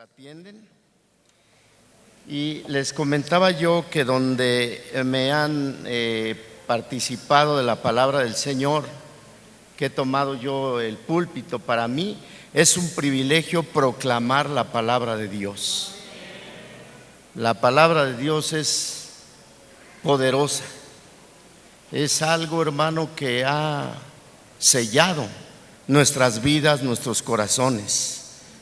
Atienden. Y les comentaba yo que donde me han participado de la palabra del Señor, que he tomado yo el púlpito, para mí es un privilegio proclamar la palabra de Dios. La palabra de Dios es poderosa, es algo, hermano, que ha sellado nuestras vidas, nuestros corazones,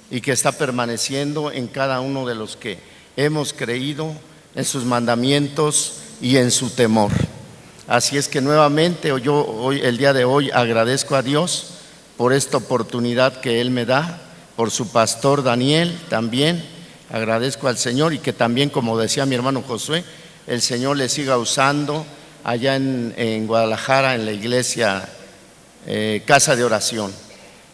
y que está permaneciendo en cada uno de los que hemos creído en sus mandamientos y en su temor. Así es que nuevamente el día de hoy agradezco a Dios por esta oportunidad que Él me da, por su pastor Daniel también, agradezco al Señor, y que también, como decía mi hermano Josué, el Señor le siga usando allá en Guadalajara, en la iglesia Casa de Oración.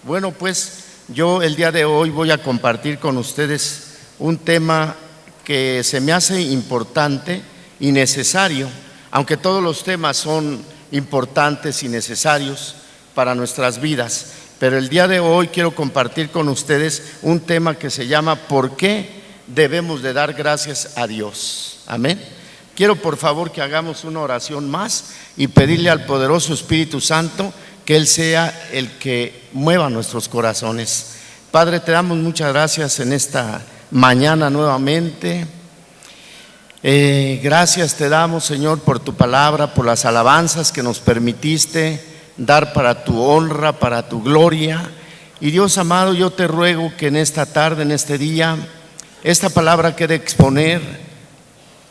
Bueno, pues yo el día de hoy voy a compartir con ustedes un tema que se me hace importante y necesario, aunque todos los temas son importantes y necesarios para nuestras vidas, pero el día de hoy quiero compartir con ustedes un tema que se llama ¿por qué debemos de dar gracias a Dios? Amén. Quiero por favor que hagamos una oración más y pedirle al poderoso Espíritu Santo que Él sea el que mueva nuestros corazones. Padre, te damos muchas gracias en esta mañana nuevamente. Gracias te damos, Señor, por tu palabra, por las alabanzas que nos permitiste dar para tu honra, para tu gloria. Y Dios amado, yo te ruego que en esta tarde, en este día, esta palabra que he de exponer,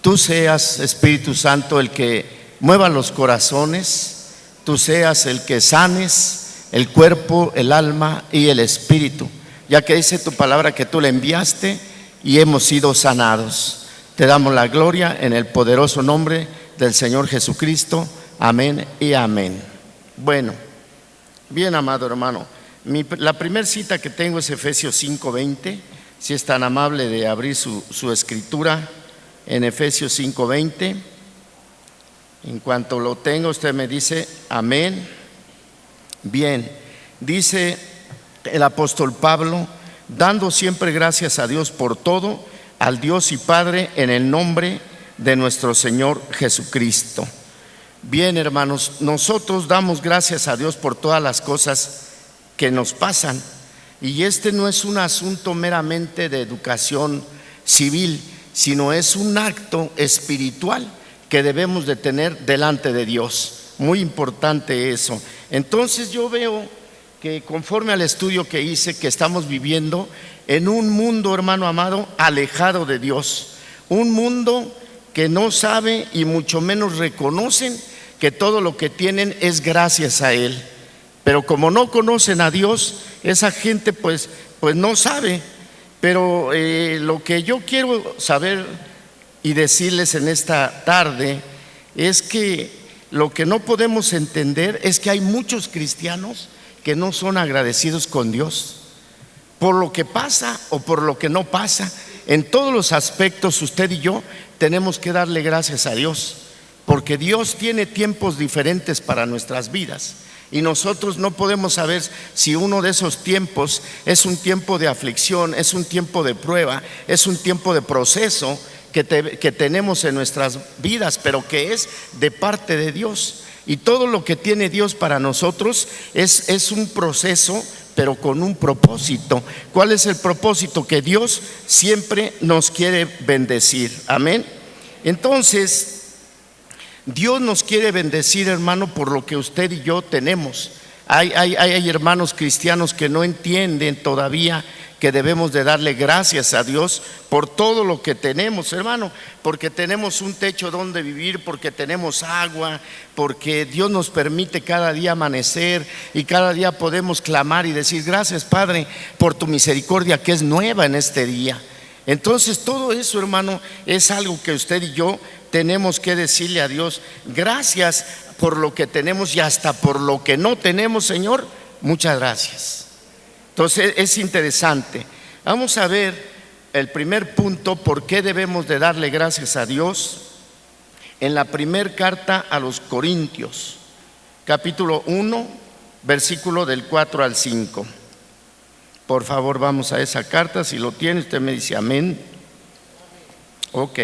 tú seas, Espíritu Santo, el que mueva los corazones. Tú seas el que sanes el cuerpo, el alma y el espíritu, ya que dice tu palabra que tú le enviaste y hemos sido sanados. Te damos la gloria en el poderoso nombre del Señor Jesucristo. Amén y amén. Bueno, bien, amado hermano, la primera cita que tengo es Efesios 5:20. Si es tan amable de abrir su escritura en Efesios 5:20. En cuanto lo tenga, usted me dice amén. Bien, dice el apóstol Pablo: dando siempre gracias a Dios por todo, al Dios y Padre, en el nombre de nuestro Señor Jesucristo. Bien, hermanos, nosotros damos gracias a Dios por todas las cosas que nos pasan, y este no es un asunto meramente de educación civil, sino es un acto espiritual que debemos de tener delante de Dios. Muy importante eso. Entonces yo veo que conforme al estudio que hice, que estamos viviendo en un mundo, hermano amado, alejado de Dios, un mundo que no sabe y mucho menos reconocen que todo lo que tienen es gracias a Él. Pero como no conocen a Dios, esa gente pues no sabe. Pero lo que yo quiero saber y decirles en esta tarde es que lo que no podemos entender es que hay muchos cristianos que no son agradecidos con Dios por lo que pasa o por lo que no pasa. En todos los aspectos, usted y yo tenemos que darle gracias a Dios, porque Dios tiene tiempos diferentes para nuestras vidas, y nosotros no podemos saber si uno de esos tiempos es un tiempo de aflicción, es un tiempo de prueba, es un tiempo de proceso que tenemos en nuestras vidas, pero que es de parte de Dios. Y todo lo que tiene Dios para nosotros es un proceso, pero con un propósito. ¿Cuál es el propósito? Que Dios siempre nos quiere bendecir. Amén. Entonces, Dios nos quiere bendecir, hermano, por lo que usted y yo tenemos. Hay hermanos cristianos que no entienden todavía que debemos de darle gracias a Dios por todo lo que tenemos, hermano, porque tenemos un techo donde vivir, porque tenemos agua, porque Dios nos permite cada día amanecer, y cada día podemos clamar y decir: gracias, Padre, por tu misericordia que es nueva en este día. Entonces todo eso, hermano, es algo que usted y yo tenemos que decirle a Dios: gracias por lo que tenemos y hasta por lo que no tenemos, Señor, muchas gracias. Entonces es interesante. Vamos a ver el primer punto: ¿por qué debemos de darle gracias a Dios? En la primera carta a los Corintios, capítulo 1, versículo del 4 al 5. Por favor, vamos a esa carta. Si lo tiene, usted me dice amén. Ok.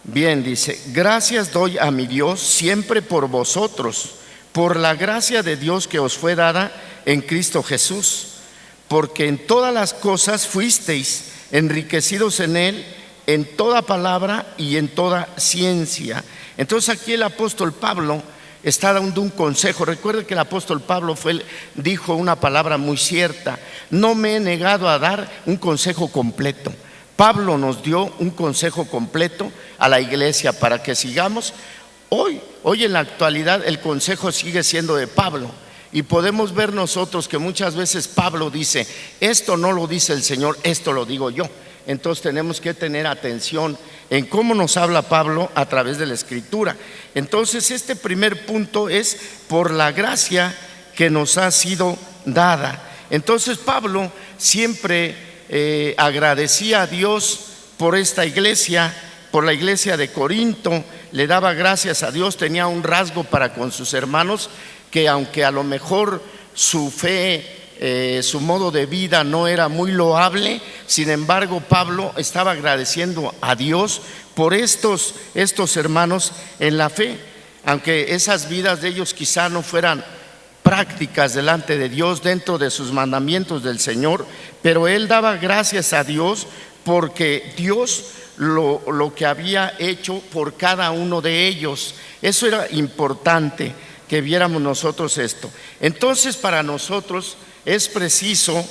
Bien, dice: gracias doy a mi Dios siempre por vosotros, por la gracia de Dios que os fue dada en Cristo Jesús, porque en todas las cosas fuisteis enriquecidos en Él, en toda palabra y en toda ciencia. Entonces aquí el apóstol Pablo está dando un consejo. Recuerde que el apóstol Pablo dijo una palabra muy cierta: no me he negado a dar un consejo completo. Pablo nos dio un consejo completo a la iglesia para que sigamos. Hoy en la actualidad el consejo sigue siendo de Pablo, y podemos ver nosotros que muchas veces Pablo dice: esto no lo dice el Señor, esto lo digo yo. Entonces tenemos que tener atención en cómo nos habla Pablo a través de la Escritura. Entonces este primer punto es por la gracia que nos ha sido dada. Entonces Pablo siempre agradecía a Dios por esta iglesia, por la iglesia de Corinto. Le daba gracias a Dios. Tenía un rasgo para con sus hermanos, que aunque a lo mejor su fe, su modo de vida no era muy loable, sin embargo Pablo estaba agradeciendo a Dios por estos hermanos en la fe, aunque esas vidas de ellos quizá no fueran prácticas delante de Dios, dentro de sus mandamientos del Señor, pero él daba gracias a Dios porque Dios lo que había hecho por cada uno de ellos. Eso era importante que viéramos nosotros esto. Entonces para nosotros es preciso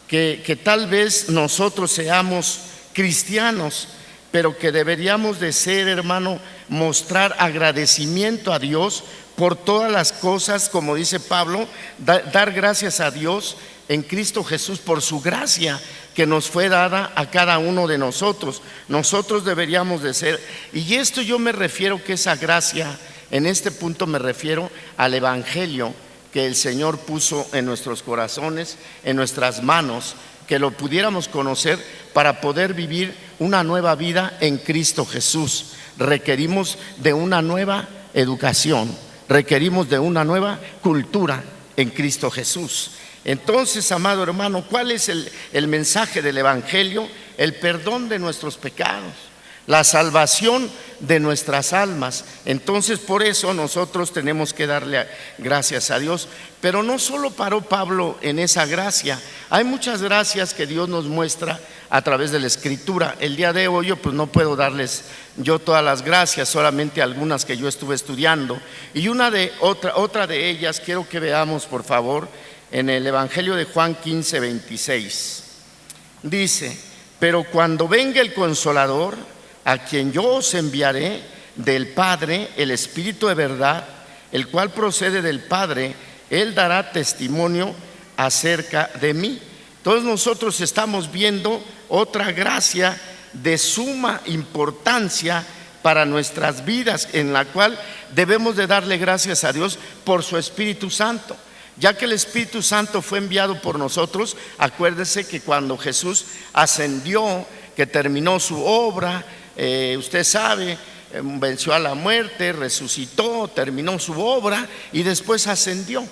que tal vez nosotros seamos cristianos, pero que deberíamos de ser, hermano, mostrar agradecimiento a Dios por todas las cosas, como dice Pablo, dar gracias a Dios en Cristo Jesús por su gracia que nos fue dada a cada uno de nosotros. Nosotros deberíamos de ser, y esto yo me refiero que esa gracia, en este punto me refiero al Evangelio que el Señor puso en nuestros corazones, en nuestras manos, que lo pudiéramos conocer para poder vivir una nueva vida en Cristo Jesús. Requerimos de una nueva educación, requerimos de una nueva cultura en Cristo Jesús. Entonces, amado hermano, ¿cuál es el mensaje del Evangelio? El perdón de nuestros pecados, la salvación de nuestras almas. Entonces por eso nosotros tenemos que darle gracias a Dios. Pero no solo paró Pablo en esa gracia, hay muchas gracias que Dios nos muestra a través de la Escritura. El día de hoy yo pues no puedo darles yo todas las gracias, solamente algunas que yo estuve estudiando, y otra de ellas quiero que veamos, por favor, en el Evangelio de Juan 15:26. Dice: pero cuando venga el Consolador, a quien yo os enviaré del Padre, el Espíritu de verdad, el cual procede del Padre, Él dará testimonio acerca de mí. Entonces nosotros estamos viendo otra gracia de suma importancia para nuestras vidas, en la cual debemos de darle gracias a Dios por su Espíritu Santo. Ya que el Espíritu Santo fue enviado por nosotros, acuérdese que cuando Jesús ascendió, que terminó su obra, usted sabe, venció a la muerte, resucitó, terminó su obra y después ascendió.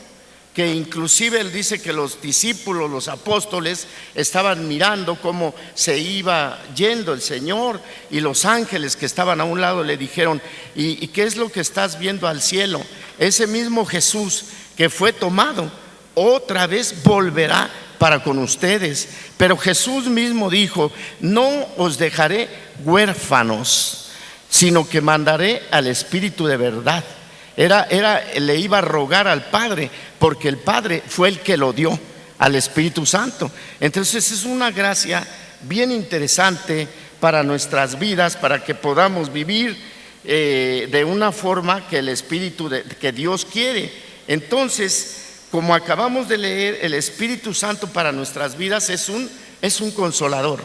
Que inclusive él dice que los discípulos, los apóstoles, estaban mirando cómo se iba yendo el Señor, y los ángeles que estaban a un lado le dijeron: ¿y qué es lo que estás viendo al cielo? Ese mismo Jesús que fue tomado otra vez volverá para con ustedes. Pero Jesús mismo dijo: no os dejaré huérfanos, sino que mandaré al Espíritu de verdad. Le iba a rogar al Padre, porque el Padre fue el que lo dio al Espíritu Santo. Entonces es una gracia bien interesante para nuestras vidas, para que podamos vivir de una forma que el Espíritu que Dios quiere. Entonces, como acabamos de leer, el Espíritu Santo para nuestras vidas es un consolador.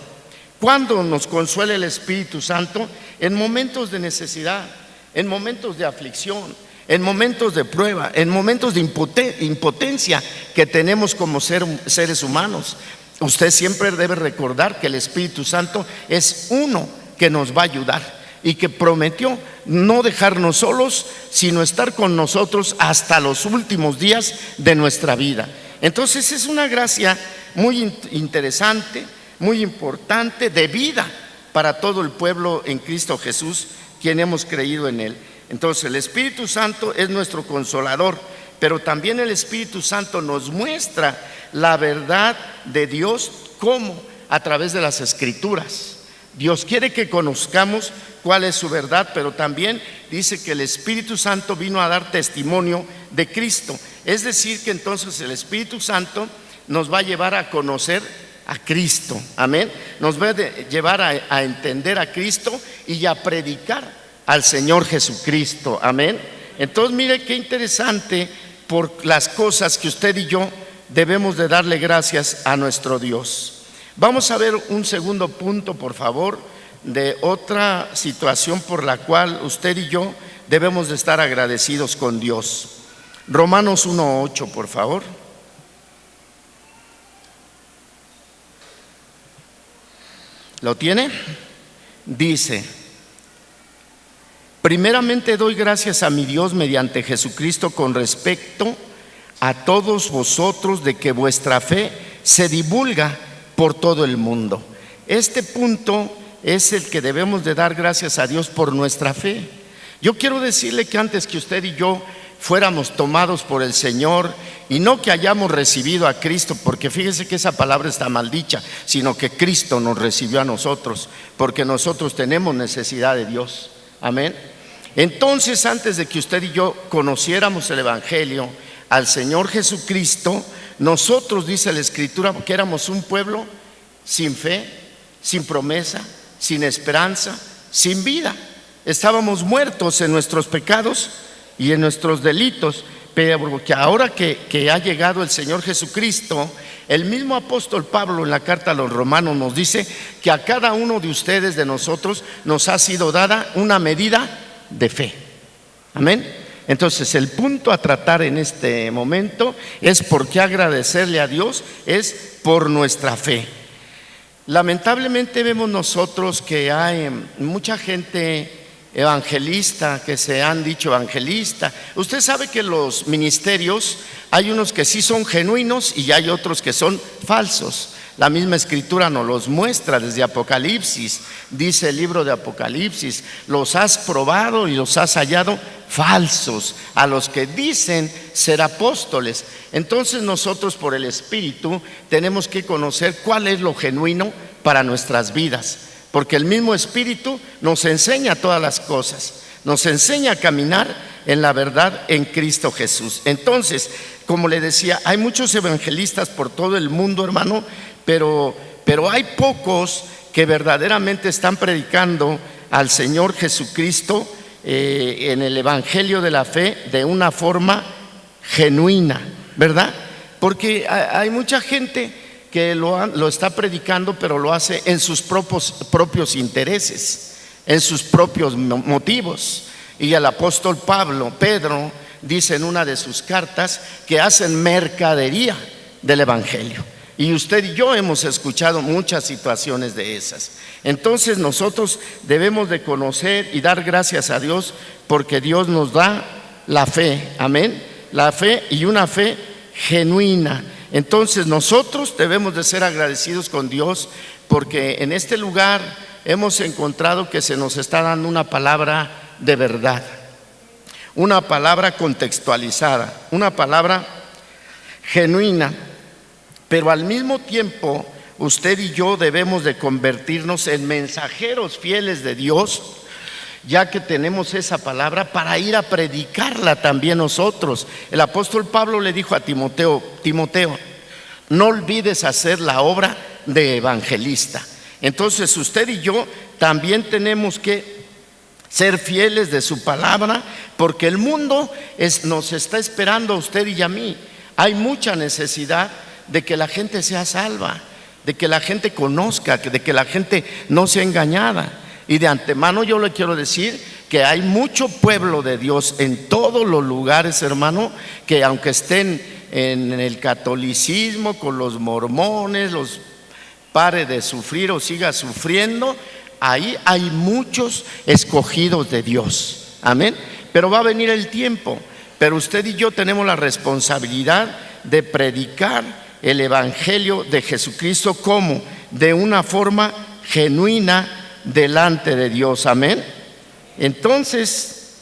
¿Cuándo nos consuela el Espíritu Santo? En momentos de necesidad, en momentos de aflicción, en momentos de prueba, en momentos de impotencia que tenemos como seres humanos. Usted siempre debe recordar que el Espíritu Santo es uno que nos va a ayudar, y que prometió no dejarnos solos, sino estar con nosotros hasta los últimos días de nuestra vida. Entonces es una gracia muy interesante, muy importante, de vida para todo el pueblo en Cristo Jesús, quien hemos creído en Él. Entonces el Espíritu Santo es nuestro consolador, pero también el Espíritu Santo nos muestra la verdad de Dios. ¿Cómo? A través de las Escrituras. Dios quiere que conozcamos cuál es su verdad, pero también dice que el Espíritu Santo vino a dar testimonio de Cristo. Es decir, que entonces el Espíritu Santo nos va a llevar a conocer a Cristo, amén. Nos va a llevar a entender a Cristo y a predicar al Señor Jesucristo, amén. Entonces mire qué interesante, por las cosas que usted y yo debemos de darle gracias a nuestro Dios. Vamos a ver un segundo punto, por favor, de otra situación por la cual usted y yo debemos de estar agradecidos con Dios. Romanos 1:8, por favor. ¿Lo tiene? Dice: primeramente doy gracias a mi Dios mediante Jesucristo con respecto a todos vosotros, de que vuestra fe se divulga por todo el mundo. Este punto es el que debemos de dar gracias a Dios por nuestra fe. Yo quiero decirle que antes que usted y yo fuéramos tomados por el Señor, y no que hayamos recibido a Cristo, porque fíjese que esa palabra está mal dicha, sino que Cristo nos recibió a nosotros, porque nosotros tenemos necesidad de Dios, amén. Entonces, antes de que usted y yo conociéramos el Evangelio, al Señor Jesucristo, nosotros, dice la Escritura, que éramos un pueblo sin fe, sin promesa, sin esperanza, sin vida. Estábamos muertos en nuestros pecados y en nuestros delitos, pero que ahora que ha llegado el Señor Jesucristo, el mismo apóstol Pablo en la carta a los Romanos nos dice que a cada uno de ustedes, de nosotros, nos ha sido dada una medida de fe, amén. Entonces el punto a tratar en este momento es por qué agradecerle a Dios, es por nuestra fe. Lamentablemente vemos nosotros que hay mucha gente evangelista, que se han dicho evangelista. Usted sabe que los ministerios, hay unos que sí son genuinos y hay otros que son falsos. La misma Escritura nos los muestra desde Apocalipsis. Dice el libro de Apocalipsis: los has probado y los has hallado falsos a los que dicen ser apóstoles. Entonces nosotros, por el Espíritu, tenemos que conocer cuál es lo genuino para nuestras vidas, porque el mismo Espíritu nos enseña todas las cosas, nos enseña a caminar en la verdad en Cristo Jesús. Entonces, como le decía, hay muchos evangelistas por todo el mundo, hermano, pero hay pocos que verdaderamente están predicando al Señor Jesucristo en el Evangelio de la fe de una forma genuina, ¿verdad? Porque hay mucha gente que lo está predicando, pero lo hace en sus propios intereses, en sus propios motivos. Y el apóstol Pedro dice en una de sus cartas que hacen mercadería del Evangelio. Y usted y yo hemos escuchado muchas situaciones de esas. Entonces nosotros debemos de conocer y dar gracias a Dios, porque Dios nos da la fe, amén, la fe, y una fe genuina. Entonces nosotros debemos de ser agradecidos con Dios, porque en este lugar hemos encontrado que se nos está dando una palabra de verdad, una palabra contextualizada, una palabra genuina. Pero al mismo tiempo, usted y yo debemos de convertirnos en mensajeros fieles de Dios, ya que tenemos esa palabra, para ir a predicarla también nosotros. El apóstol Pablo le dijo a Timoteo: no olvides hacer la obra de evangelista. Entonces usted y yo también tenemos que ser fieles de su palabra, porque el mundo nos está esperando a usted y a mí. Hay mucha necesidad de que la gente sea salva, de que la gente conozca, de que la gente no sea engañada. Y de antemano yo le quiero decir que hay mucho pueblo de Dios en todos los lugares, hermano, que aunque estén en el catolicismo, con los mormones, los pare de sufrir o siga sufriendo, ahí hay muchos escogidos de Dios, amén. Pero va a venir el tiempo, pero usted y yo tenemos la responsabilidad de predicar el Evangelio de Jesucristo como de una forma genuina delante de Dios. Amén. Entonces,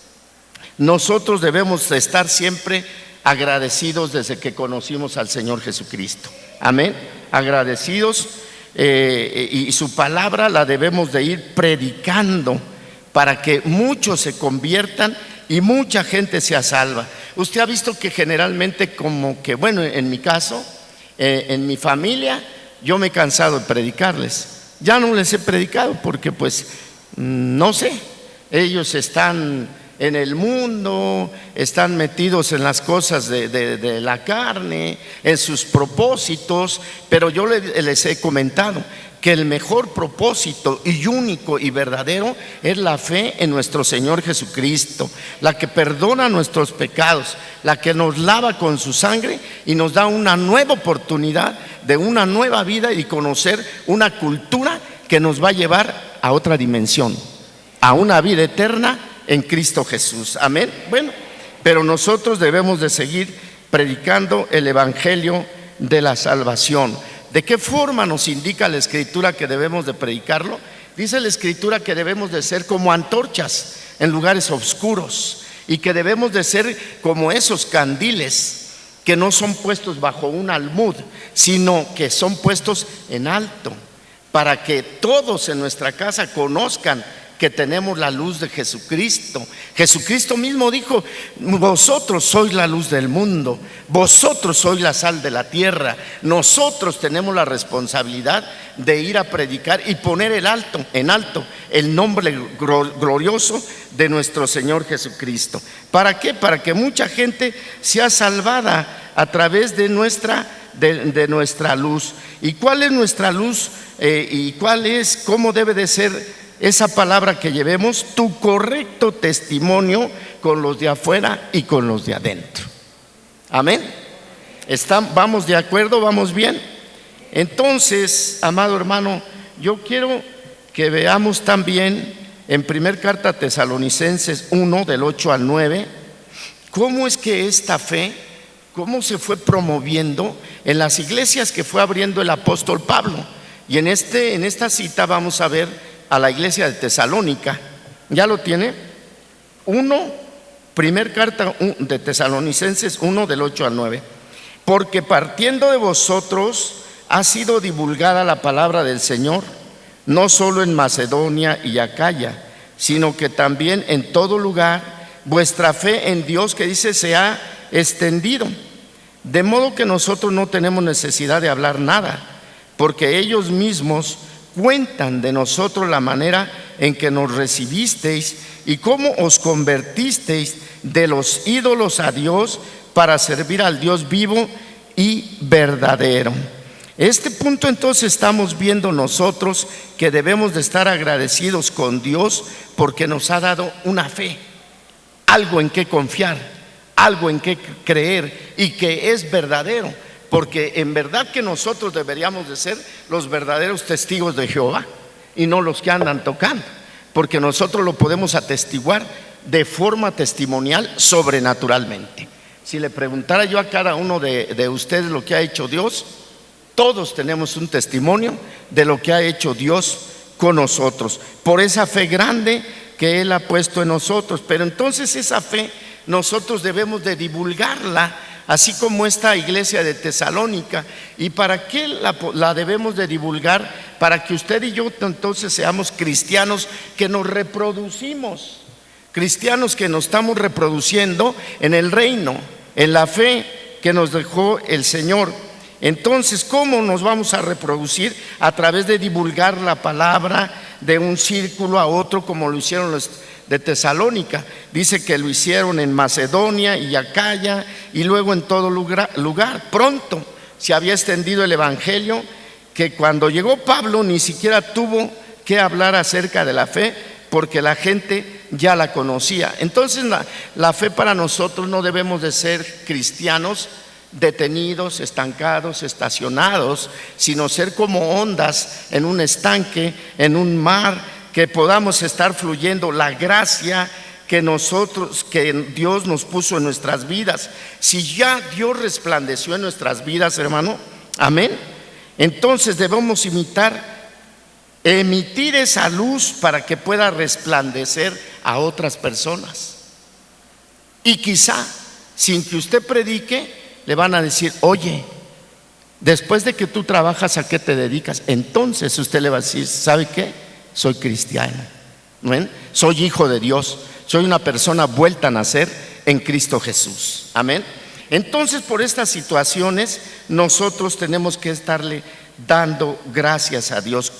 nosotros debemos de estar siempre agradecidos desde que conocimos al Señor Jesucristo. Amén. Agradecidos, y su palabra la debemos de ir predicando para que muchos se conviertan y mucha gente sea salva. Usted ha visto que generalmente, como que, bueno, en mi caso, en mi familia, yo me he cansado de predicarles. Ya no les he predicado porque pues no sé, ellos están en el mundo, están metidos en las cosas de la carne, en sus propósitos, pero yo les he comentado que el mejor propósito y único y verdadero es la fe en nuestro Señor Jesucristo, la que perdona nuestros pecados, la que nos lava con su sangre y nos da una nueva oportunidad de una nueva vida y conocer una cultura que nos va a llevar a otra dimensión, a una vida eterna en Cristo Jesús. Amén. Bueno, pero nosotros debemos de seguir predicando el Evangelio de la salvación. ¿De qué forma nos indica la Escritura que debemos de predicarlo? Dice la Escritura que debemos de ser como antorchas en lugares oscuros y que debemos de ser como esos candiles que no son puestos bajo un almud, sino que son puestos en alto, para que todos en nuestra casa conozcan que tenemos la luz de Jesucristo. Jesucristo mismo dijo: vosotros sois la luz del mundo, vosotros sois la sal de la tierra. Nosotros tenemos la responsabilidad de ir a predicar y poner en alto el nombre glorioso de nuestro Señor Jesucristo. ¿Para qué? Para que mucha gente sea salvada a través de nuestra luz. ¿Y cuál es nuestra luz? ¿Cómo debe de ser esa palabra que llevemos? Tu correcto testimonio con los de afuera y con los de adentro. Amén. ¿Vamos de acuerdo? ¿Vamos bien? Entonces, amado hermano, yo quiero que veamos también en primer carta a Tesalonicenses 1, del 8 al 9, cómo es que esta fe, cómo se fue promoviendo en las iglesias que fue abriendo el apóstol Pablo. Y en esta cita vamos a ver a la iglesia de Tesalónica. ¿Ya lo tiene? Primer carta de Tesalonicenses 1, del 8 al 9. Porque partiendo de vosotros ha sido divulgada la palabra del Señor, no solo en Macedonia y Acaya, sino que también en todo lugar vuestra fe en Dios, que dice, se ha extendido, de modo que nosotros no tenemos necesidad de hablar nada, porque ellos mismos cuentan de nosotros la manera en que nos recibisteis y cómo os convertisteis de los ídolos a Dios para servir al Dios vivo y verdadero. Este punto entonces estamos viendo nosotros que debemos de estar agradecidos con Dios porque nos ha dado una fe, algo en que confiar, algo en que creer y que es verdadero. Porque en verdad que nosotros deberíamos de ser los verdaderos testigos de Jehová y no los que andan tocando, porque nosotros lo podemos atestiguar de forma testimonial sobrenaturalmente. Si le preguntara yo a cada uno de ustedes lo que ha hecho Dios, todos tenemos un testimonio de lo que ha hecho Dios con nosotros, por esa fe grande que Él ha puesto en nosotros. Pero entonces esa fe nosotros debemos de divulgarla, así como esta iglesia de Tesalónica. ¿Y para qué la debemos de divulgar? Para que usted y yo entonces seamos cristianos que nos reproducimos, cristianos que nos estamos reproduciendo en el reino, en la fe que nos dejó el Señor. Entonces, ¿cómo nos vamos a reproducir? A través de divulgar la palabra de un círculo a otro, como lo hicieron los de Tesalónica. Dice que lo hicieron en Macedonia y Acaya y luego en todo lugar. Pronto se había extendido el evangelio, que cuando llegó Pablo ni siquiera tuvo que hablar acerca de la fe, porque la gente ya la conocía. Entonces la fe para nosotros no debemos de ser cristianos detenidos, estancados, estacionados, sino ser como ondas en un estanque, en un mar, que podamos estar fluyendo la gracia que Dios nos puso en nuestras vidas. Si ya Dios resplandeció en nuestras vidas, hermano, amén, entonces debemos emitir esa luz para que pueda resplandecer a otras personas. Y quizá, sin que usted predique, le van a decir: oye, después de que tú trabajas, ¿a qué te dedicas? Entonces usted le va a decir: ¿sabe qué? Soy cristiano, ¿ven? Soy hijo de Dios, soy una persona vuelta a nacer en Cristo Jesús, amén. Entonces, por estas situaciones nosotros tenemos que estarle dando gracias a Dios.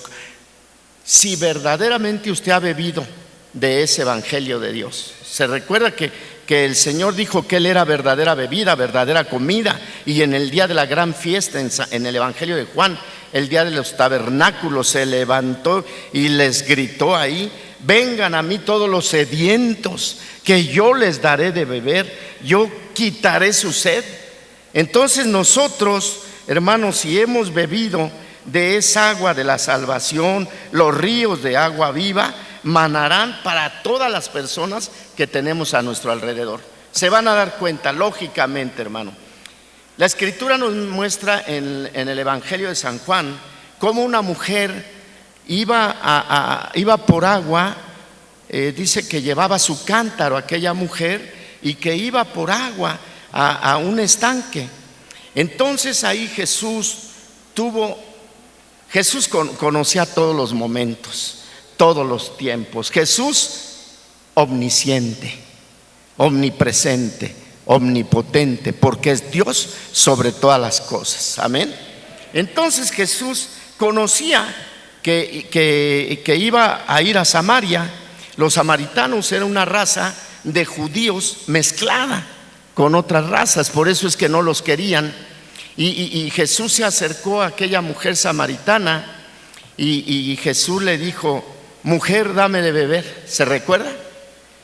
Si verdaderamente usted ha bebido de ese evangelio de Dios, se recuerda que el Señor dijo que Él era verdadera bebida, verdadera comida. Y en el día de la gran fiesta, en el evangelio de Juan, el día de los tabernáculos, se levantó y les gritó ahí: vengan a mí todos los sedientos, que yo les daré de beber, yo quitaré su sed. Entonces nosotros, hermanos, si hemos bebido de esa agua de la salvación, los ríos de agua viva manarán para todas las personas que tenemos a nuestro alrededor. Se van a dar cuenta, lógicamente, hermano. La Escritura nos muestra en el Evangelio de San Juan cómo una mujer iba por agua. Dice que llevaba su cántaro aquella mujer y que iba por agua a un estanque. Entonces ahí Jesús conocía todos los momentos, todos los tiempos. Jesús omnisciente, omnipresente, omnipotente, porque es Dios sobre todas las cosas, amén. Entonces Jesús conocía que iba a ir a Samaria. Los samaritanos eran una raza de judíos mezclada con otras razas, por eso es que no los querían. Y Jesús se acercó a aquella mujer samaritana y Jesús le dijo: mujer, dame de beber. ¿Se recuerda?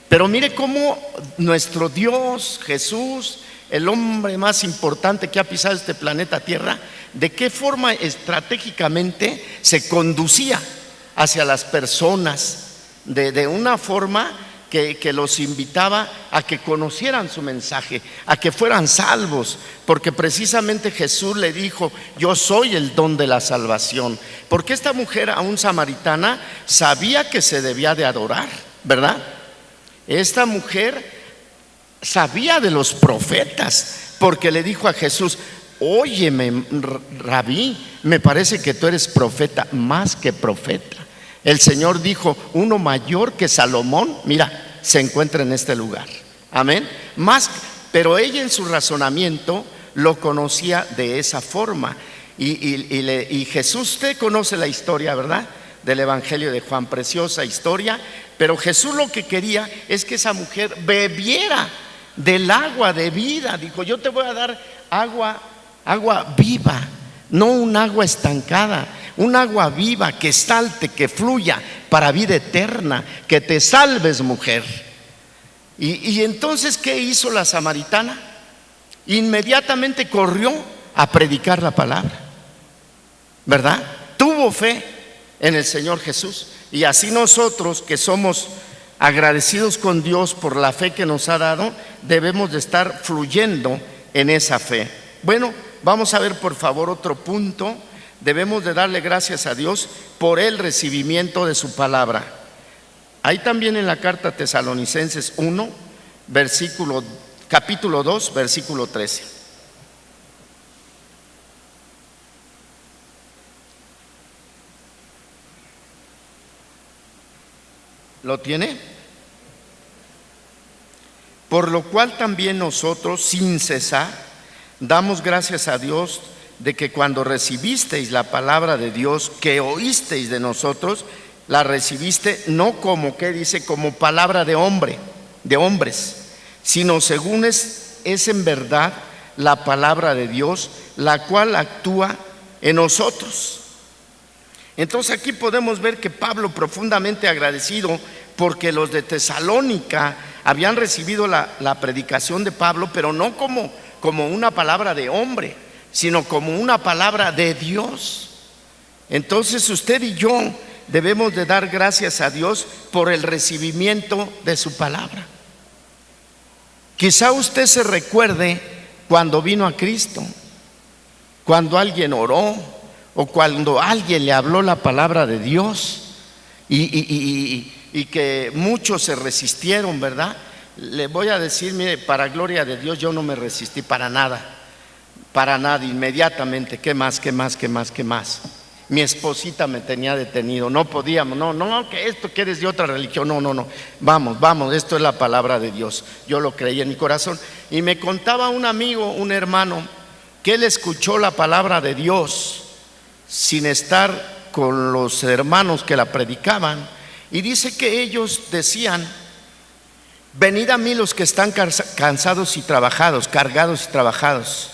Pero mire cómo nuestro Dios, Jesús, el hombre más importante que ha pisado este planeta Tierra, de qué forma estratégicamente se conducía hacia las personas, de una forma que los invitaba a que conocieran su mensaje, a que fueran salvos, porque precisamente Jesús le dijo: yo soy el don de la salvación. Porque esta mujer, aún samaritana, sabía que se debía de adorar, ¿verdad? Esta mujer sabía de los profetas, porque le dijo a Jesús: óyeme, Rabí, me parece que tú eres profeta, más que profeta. El Señor dijo: uno mayor que Salomón, mira, se encuentra en este lugar, amén. Pero ella en su razonamiento lo conocía de esa forma. Y Jesús, usted conoce la historia, ¿verdad?, del Evangelio de Juan, preciosa historia. Pero Jesús lo que quería es que esa mujer bebiera del agua de vida. Dijo: yo te voy a dar agua viva, no un agua estancada, un agua viva que salte, que fluya para vida eterna, que te salves, mujer. Y entonces, ¿qué hizo la samaritana? Inmediatamente corrió a predicar la palabra, ¿verdad? Tuvo fe en el Señor Jesús. Y así nosotros, que somos agradecidos con Dios por la fe que nos ha dado, debemos de estar fluyendo en esa fe. Bueno, vamos a ver por favor otro punto. Debemos de darle gracias a Dios por el recibimiento de su palabra. Ahí también en la carta a Tesalonicenses 1, capítulo 2, versículo 13. ¿Lo tiene? Por lo cual también nosotros, sin cesar, damos gracias a Dios de que cuando recibisteis la palabra de Dios que oísteis de nosotros, la recibiste no como, ¿qué dice?, como palabra de hombres, sino según es en verdad la palabra de Dios, la cual actúa en nosotros. Entonces aquí podemos ver que Pablo, profundamente agradecido porque los de Tesalónica habían recibido la predicación de Pablo, pero no como una palabra de hombre, sino como una palabra de Dios. Entonces usted y yo debemos de dar gracias a Dios por el recibimiento de su palabra. Quizá usted se recuerde cuando vino a Cristo, cuando alguien oró o cuando alguien le habló la palabra de Dios y que muchos se resistieron, ¿verdad? Le voy a decir, mire, para gloria de Dios, yo no me resistí para nada, inmediatamente. ¿Qué más? Mi esposita me tenía detenido, no podíamos, no, que esto, que eres de otra religión, no, vamos, esto es la palabra de Dios. Yo lo creí en mi corazón. Y me contaba un amigo, un hermano, que él escuchó la palabra de Dios sin estar con los hermanos que la predicaban, y dice que ellos decían: venid a mí los que están cansados y trabajados, cargados y trabajados,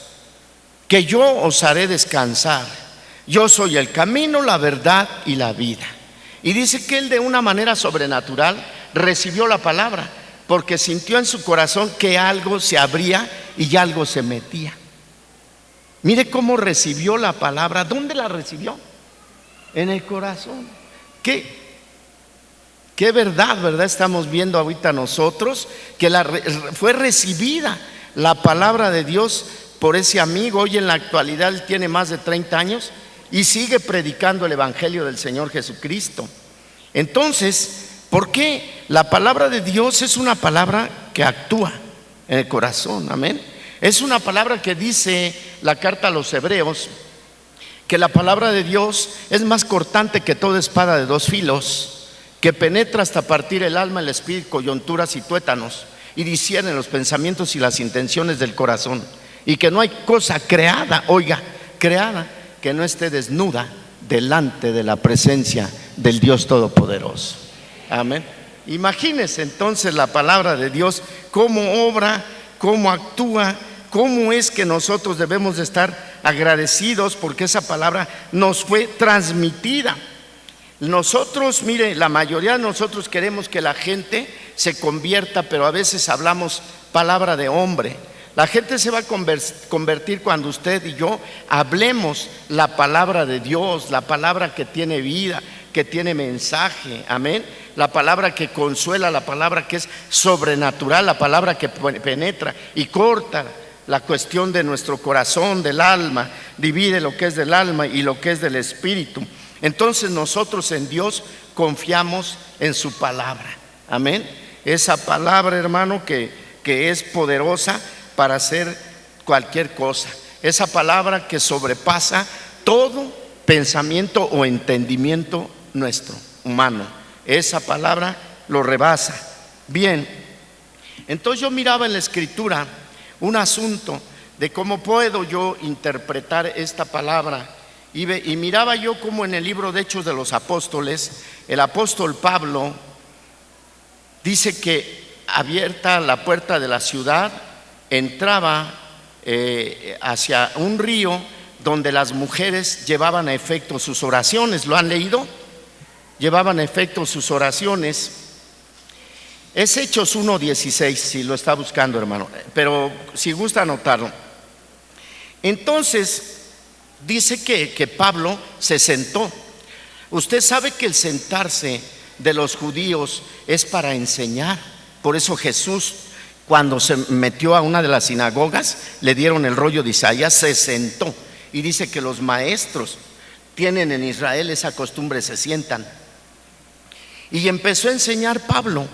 que yo os haré descansar. Yo soy el camino, la verdad y la vida. Y dice que él, de una manera sobrenatural, recibió la palabra, porque sintió en su corazón que algo se abría y algo se metía. Mire cómo recibió la palabra. ¿Dónde la recibió? En el corazón. Qué verdad estamos viendo ahorita nosotros, que fue recibida la palabra de Dios por ese amigo. Hoy en la actualidad él tiene más de 30 años y sigue predicando el evangelio del Señor Jesucristo. Entonces, ¿por qué? La palabra de Dios es una palabra que actúa en el corazón, amén. Es una palabra que dice la carta a los Hebreos que la palabra de Dios es más cortante que toda espada de dos filos, que penetra hasta partir el alma, el espíritu, coyunturas y tuétanos, y discierne los pensamientos y las intenciones del corazón, y que no hay cosa creada que no esté desnuda delante de la presencia del Dios Todopoderoso. Amén. Imagínense entonces la palabra de Dios, cómo obra, cómo actúa, cómo es que nosotros debemos de estar agradecidos porque esa palabra nos fue transmitida. Nosotros, mire, la mayoría de nosotros queremos que la gente se convierta, pero a veces hablamos palabra de hombre. La gente se va a convertir cuando usted y yo hablemos la palabra de Dios, la palabra que tiene vida, que tiene mensaje, amén. La palabra que consuela, la palabra que es sobrenatural, la palabra que penetra y corta la cuestión de nuestro corazón, del alma, divide lo que es del alma y lo que es del espíritu. Entonces nosotros en Dios confiamos en su palabra, amén. Esa palabra, hermano, que es poderosa para hacer cualquier cosa. Esa palabra que sobrepasa todo pensamiento o entendimiento nuestro, humano. Esa palabra lo rebasa. Bien, entonces yo miraba en la Escritura un asunto de cómo puedo yo interpretar esta palabra, y miraba yo como en el libro de Hechos de los Apóstoles, el apóstol Pablo dice que abierta la puerta de la ciudad, entraba hacia un río donde las mujeres llevaban a efecto sus oraciones. ¿Lo han leído? Llevaban a efecto sus oraciones. Es Hechos 1:16, si lo está buscando, hermano, pero si gusta anotarlo. Entonces dice que Pablo se sentó. Usted sabe que el sentarse de los judíos es para enseñar. Por eso Jesús, cuando se metió a una de las sinagogas, le dieron el rollo de Isaías, se sentó. Y dice que los maestros tienen en Israel esa costumbre, se sientan. Y empezó a enseñar Pablo.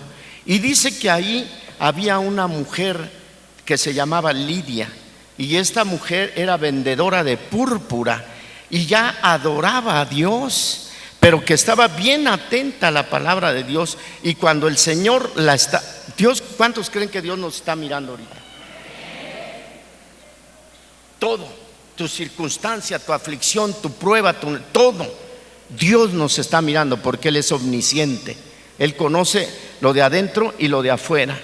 Y dice que ahí había una mujer que se llamaba Lidia. Y esta mujer era vendedora de púrpura y ya adoraba a Dios, pero que estaba bien atenta a la palabra de Dios. Y cuando el Señor Dios, ¿cuántos creen que Dios nos está mirando ahorita? Todo, tu circunstancia, tu aflicción, tu prueba, todo, Dios nos está mirando porque Él es omnisciente. Él conoce lo de adentro y lo de afuera.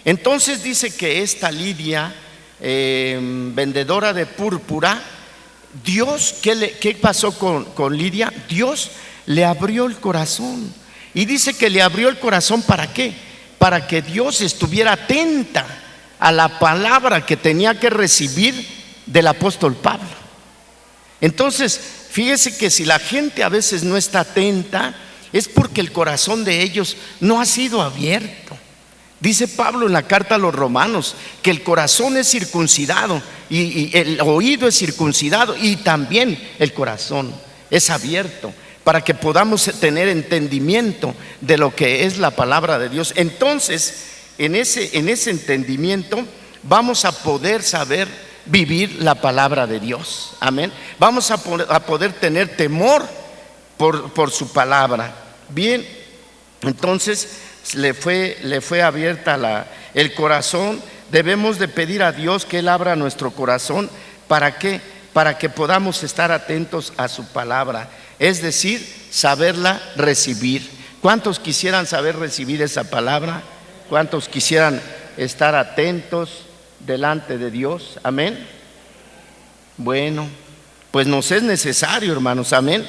Entonces dice que esta Lidia, vendedora de púrpura, Dios, ¿qué pasó con Lidia? Dios le abrió el corazón. Y dice que le abrió el corazón, ¿para qué? Para que Dios estuviera atenta a la palabra que tenía que recibir del apóstol Pablo. Entonces, fíjese que si la gente a veces no está atenta, es porque el corazón de ellos no ha sido abierto. Dice Pablo en la carta a los Romanos que el corazón es circuncidado y el oído es circuncidado, y también el corazón es abierto para que podamos tener entendimiento de lo que es la palabra de Dios. Entonces, en ese entendimiento vamos a poder saber vivir la palabra de Dios. Amén. Vamos a poder tener temor por su palabra. Bien, entonces le fue abierta el corazón. Debemos de pedir a Dios que Él abra nuestro corazón. ¿Para qué? Para que podamos estar atentos a su palabra, es decir, saberla recibir. ¿Cuántos quisieran saber recibir esa palabra? ¿Cuántos quisieran estar atentos delante de Dios? Amén. Bueno, pues nos es necesario, hermanos. Amén.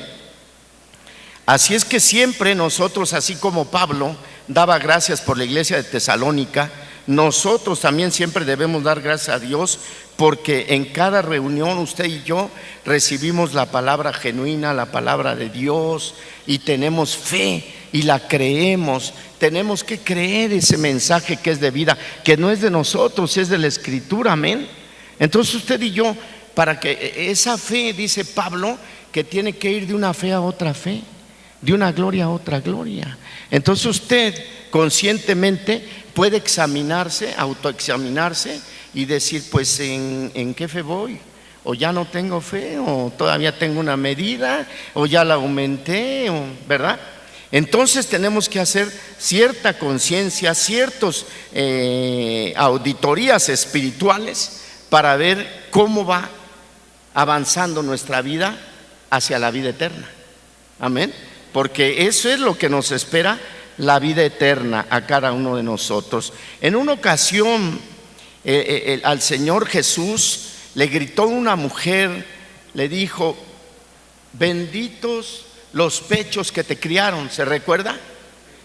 Así es que siempre nosotros, así como Pablo daba gracias por la iglesia de Tesalónica, nosotros también siempre debemos dar gracias a Dios, porque en cada reunión usted y yo recibimos la palabra genuina, la palabra de Dios, y tenemos fe y la creemos. Tenemos que creer ese mensaje que es de vida, que no es de nosotros, es de la Escritura. Amén. Entonces usted y yo, para que esa fe, dice Pablo, que tiene que ir de una fe a otra fe, de una gloria a otra gloria. Entonces usted conscientemente puede examinarse, autoexaminarse y decir, pues ¿en qué fe voy? O ya no tengo fe, o todavía tengo una medida, o ya la aumenté, ¿verdad? Entonces tenemos que hacer cierta conciencia, ciertas auditorías espirituales para ver cómo va avanzando nuestra vida hacia la vida eterna. Amén. Porque eso es lo que nos espera, la vida eterna a cada uno de nosotros. En una ocasión al Señor Jesús le gritó una mujer, le dijo: benditos los pechos que te criaron. ¿Se recuerda?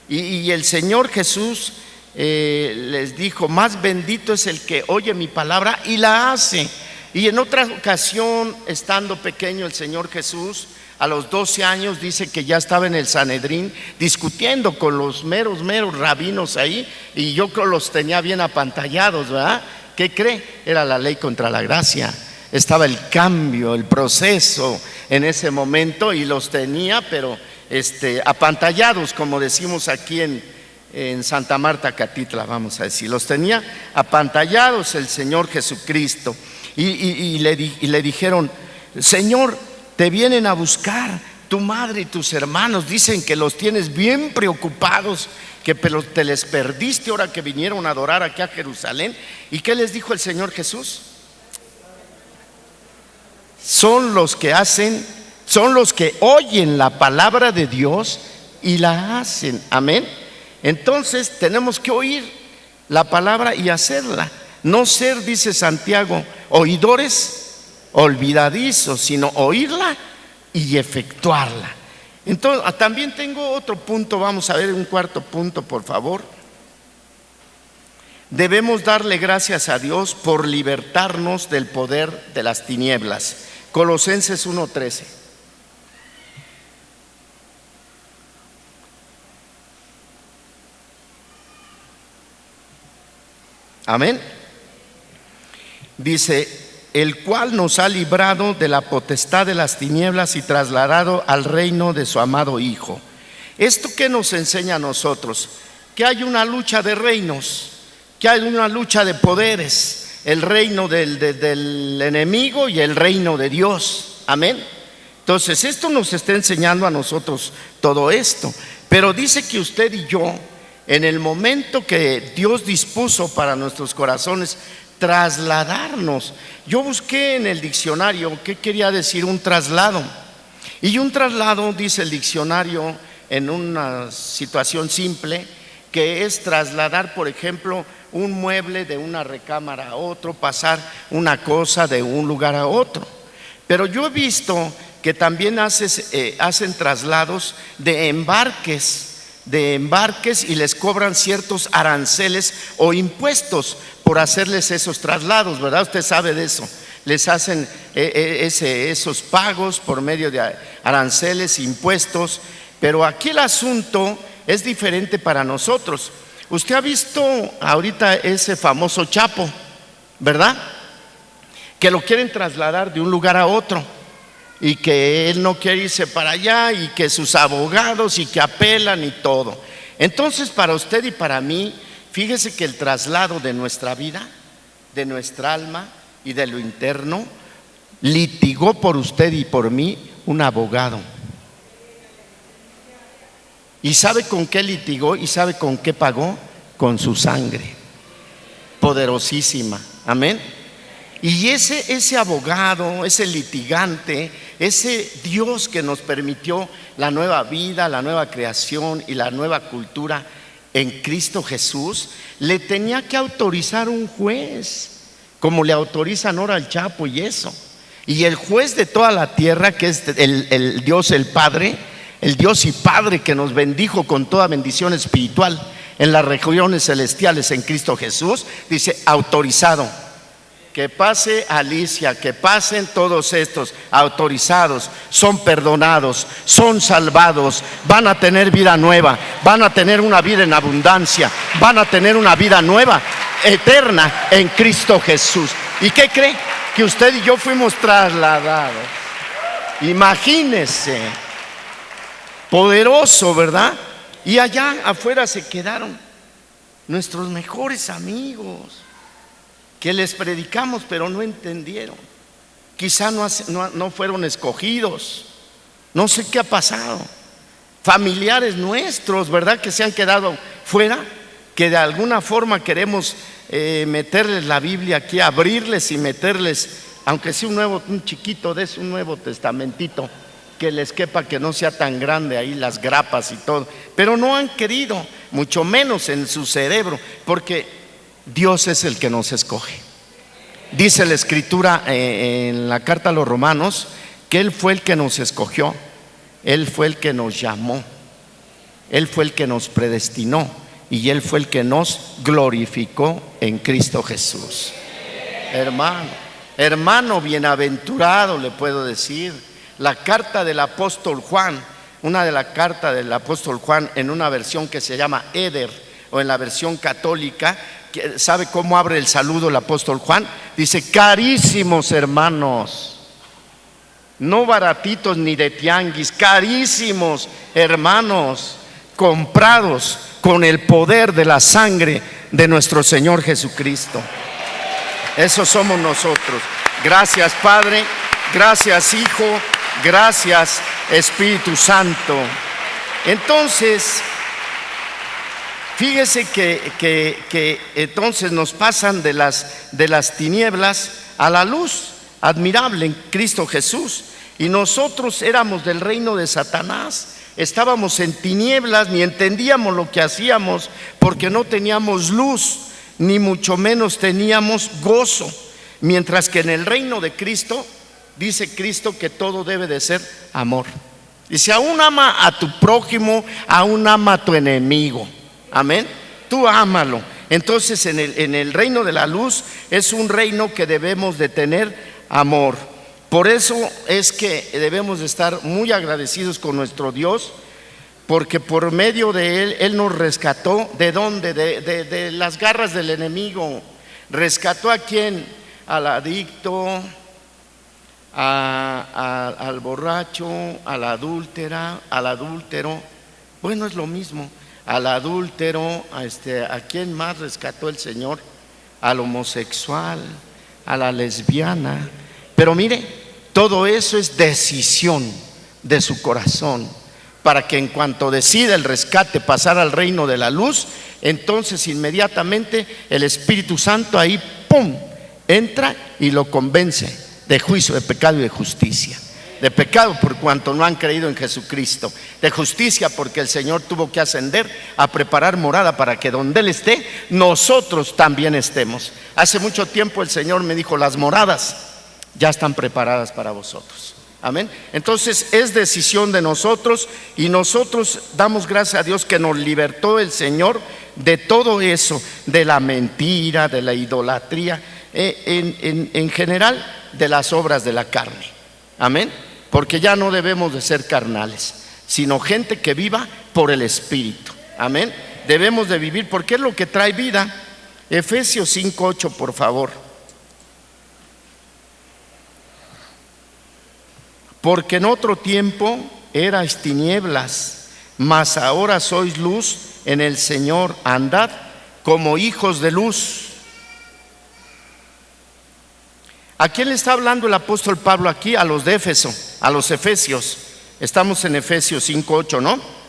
Y el Señor Jesús les dijo: más bendito es el que oye mi palabra y la hace. Y en otra ocasión, estando pequeño el Señor Jesús, a los 12 años, dice que ya estaba en el Sanedrín discutiendo con los meros rabinos ahí, y yo creo los tenía bien apantallados, ¿verdad? ¿Qué cree? Era la ley contra la gracia. Estaba el cambio, el proceso en ese momento, y los tenía, pero apantallados, como decimos aquí en Santa Marta, Catitla, vamos a decir. Los tenía apantallados el Señor Jesucristo. Y le dijeron: Señor, te vienen a buscar tu madre y tus hermanos, dicen que los tienes bien preocupados, que te les perdiste ahora que vinieron a adorar aquí a Jerusalén. ¿Y qué les dijo el Señor Jesús? Son los que oyen la palabra de Dios y la hacen. Amén. Entonces tenemos que oír la palabra y hacerla. No ser, dice Santiago, oidores olvidadizos, sino oírla y efectuarla. Entonces, también tengo otro punto. Vamos a ver un cuarto punto, por favor. Debemos darle gracias a Dios por libertarnos del poder de las tinieblas. Colosenses 1:13. Amén. Dice: el cual nos ha librado de la potestad de las tinieblas y trasladado al reino de su amado Hijo. ¿Esto qué nos enseña a nosotros? Que hay una lucha de reinos, que hay una lucha de poderes, el reino del enemigo y el reino de Dios. Amén. Entonces esto nos está enseñando a nosotros todo esto. Pero dice que usted y yo, en el momento que Dios dispuso para nuestros corazones trasladarnos. Yo busqué en el diccionario qué quería decir un traslado. Y un traslado, dice el diccionario, en una situación simple, que es trasladar, por ejemplo, un mueble de una recámara a otro, pasar una cosa de un lugar a otro. Pero yo he visto que también hacen traslados de embarques y les cobran ciertos aranceles o impuestos por hacerles esos traslados, ¿verdad? Usted sabe de eso. Les hacen esos pagos por medio de aranceles, impuestos. Pero aquí el asunto es diferente para nosotros. Usted ha visto ahorita ese famoso Chapo, ¿verdad? Que lo quieren trasladar de un lugar a otro y que él no quiere irse para allá y que sus abogados y que apelan y todo. Entonces, para usted y para mí, fíjese que el traslado de nuestra vida, de nuestra alma y de lo interno, litigó por usted y por mí un abogado. ¿Y sabe con qué litigó? ¿Y sabe con qué pagó? Con su sangre poderosísima. Amén. Y ese abogado, ese litigante, ese Dios que nos permitió la nueva vida, la nueva creación y la nueva cultura en Cristo Jesús, le tenía que autorizar un juez, como le autorizan ahora al Chapo y eso. Y el juez de toda la tierra, que es el Dios, el Padre, el Dios y Padre que nos bendijo con toda bendición espiritual en las regiones celestiales en Cristo Jesús, dice: autorizado. Que pase Alicia, que pasen todos estos, autorizados, son perdonados, son salvados, van a tener vida nueva, van a tener una vida en abundancia, van a tener una vida nueva, eterna en Cristo Jesús. ¿Y qué cree? Que usted y yo fuimos trasladados. Imagínese, poderoso, ¿verdad? Y allá afuera se quedaron nuestros mejores amigos, que les predicamos pero no entendieron. Quizá no fueron escogidos, no sé qué ha pasado. Familiares nuestros, ¿verdad?, que se han quedado fuera, que de alguna forma queremos meterles la Biblia aquí, abrirles y meterles, aunque sea un chiquito de eso, un Nuevo Testamentito, que les quepa, que no sea tan grande ahí las grapas y todo. Pero no han querido, mucho menos en su cerebro, porque Dios es el que nos escoge. Dice la Escritura en la carta a los Romanos que Él fue el que nos escogió, Él fue el que nos llamó, Él fue el que nos predestinó y Él fue el que nos glorificó en Cristo Jesús. Hermano bienaventurado, le puedo decir. La carta del apóstol Juan, una de las cartas del apóstol Juan en una versión que se llama Eder, o en la versión católica, ¿sabe cómo abre el saludo el apóstol Juan? Dice: carísimos hermanos, no baratitos ni de tianguis, carísimos hermanos, comprados con el poder de la sangre de nuestro Señor Jesucristo. Eso somos nosotros. Gracias, Padre, gracias, Hijo, gracias, Espíritu Santo. Entonces, fíjese que entonces nos pasan de las tinieblas a la luz admirable en Cristo Jesús. Y nosotros éramos del reino de Satanás, estábamos en tinieblas, ni entendíamos lo que hacíamos, porque no teníamos luz, ni mucho menos teníamos gozo. Mientras que en el reino de Cristo, dice Cristo que todo debe de ser amor. Dice: aún ama a tu prójimo, aún ama a tu enemigo. Amén. Tú ámalo. Entonces en el reino de la luz es un reino que debemos de tener amor. Por eso es que debemos de estar muy agradecidos con nuestro Dios, porque por medio de Él, Él nos rescató. ¿De dónde? De las garras del enemigo. ¿Rescató a quién? Al adicto, al borracho, al adúltero. Bueno, es lo mismo. Al adúltero, ¿a quién más rescató el Señor? Al homosexual, a la lesbiana. Pero mire, todo eso es decisión de su corazón, para que en cuanto decida el rescate pasar al reino de la luz, entonces inmediatamente el Espíritu Santo ahí, ¡pum!, entra y lo convence de juicio, de pecado y de justicia. De pecado por cuanto no han creído en Jesucristo, de justicia porque el Señor tuvo que ascender a preparar morada para que donde Él esté, nosotros también estemos. Hace mucho tiempo el Señor me dijo: las moradas ya están preparadas para vosotros. Amén. Entonces es decisión de nosotros, y nosotros damos gracias a Dios que nos libertó el Señor de todo eso, de la mentira, de la idolatría, en general de las obras de la carne. Amén. Porque ya no debemos de ser carnales, sino gente que viva por el Espíritu. Amén. debemos de vivir, porque es lo que trae vida. Efesios 5:8, por favor. Porque en otro tiempo erais tinieblas, mas ahora sois luz en el Señor. Andad como hijos de luz. ¿A quién le está hablando el apóstol Pablo aquí? A los de Éfeso, a los efesios. Estamos en Efesios 5:8, ¿no?